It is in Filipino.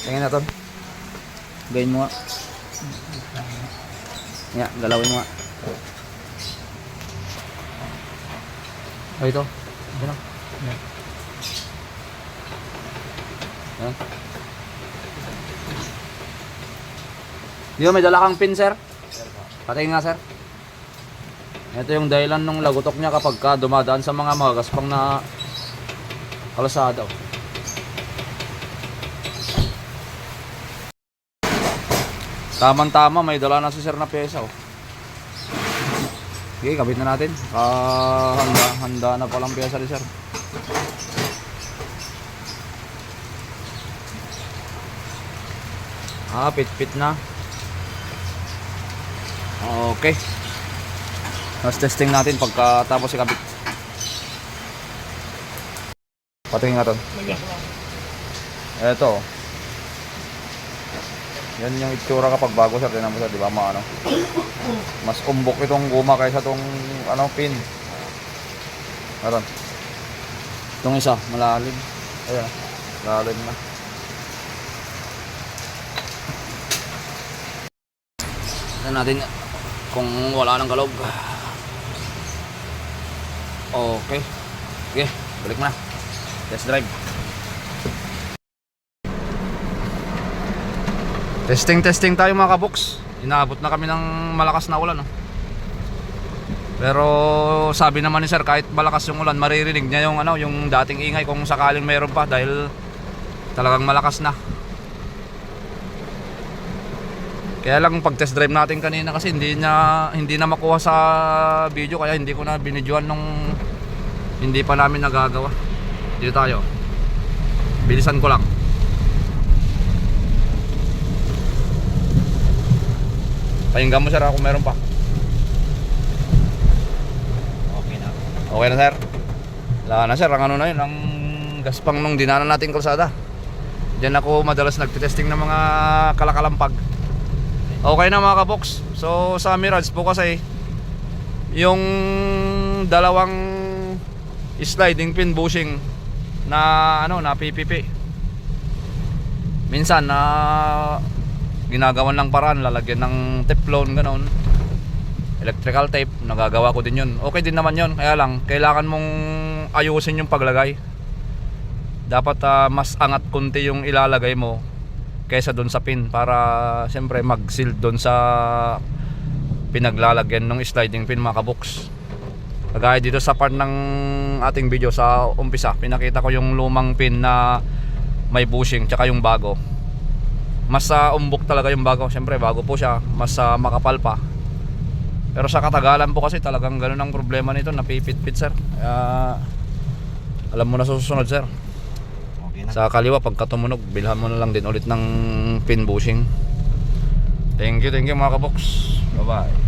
Tingnan natin. Gayin mo nga. Nga, galawin mo nga. Ay, ito. Yan o. Yan. Di ba may dala kang pin, sir? Patingin nga, sir. Ito yung dahilan ng lagutok niya kapag ka dumadaan sa mga magagaspang na kalsada. Tamang-tama, may dala na si sir na pyesa. Okay, kabit na natin. Handa na palang pyesa ni sir. Pit na. Okay. Mas testing natin pagkatapos ikabit. Patingin nga to. Eto. Yan yung itsura kapag bago, sir. Tinan mo, sir, di ba? Mas umbok itong guma kaysa itong pin. Meron. Itong isa, malalim. Ayan, malalim na. Tignan natin kung wala ng galog. Okay. Sige, balik mo na. Test drive. Testing tayo mga kaboks. Inaabot na kami ng malakas na ulan, no? Pero sabi naman ni sir, kahit malakas yung ulan, maririnig niya yung yung dating ingay kung sakaling mayroon pa, dahil talagang malakas na. Kaya lang pag test drive natin kanina kasi hindi na makuha sa video, kaya hindi ko na binidyoan nung hindi pa namin nagagawa. Dito tayo. Bilisan ko lang. Pahinga mo, sir, kung meron pa. Okay na. Okay na, sir. Wala na, sir. Ang na yun, ang gaspang nung dinanan nating kalsada. Diyan ako madalas nagtitesting ng mga kalakalampag. Okay na mga kaboks. So sa Mirage po kasi yung dalawang sliding pin bushing na na PPP. Minsan na ginagawan ng paraan, lalagyan ng teflon ganon. Electrical tape, nagagawa ko din 'yun. Okay din naman 'yun. Kaya lang kailangan mong ayusin yung paglagay. Dapat mas angat kunti yung ilalagay mo kaysa doon sa pin, para siyempre mag-seal doon sa pinaglalagyan ng sliding pin mga kaboks. Kagaya dito sa part ng ating video sa umpisa, pinakita ko yung lumang pin na may bushing tsaka yung bago. Mas umbok talaga yung bago, siyempre bago po siya, mas makapal pa. Pero sa katagalan po kasi talagang ganun ang problema nito, napipit-pit, sir. Alam mo na susunod, sir. Sa kaliwa pagka tumunog, bilhan mo na lang din ulit ng pin bushing. Thank you mga kaboks. Bye bye.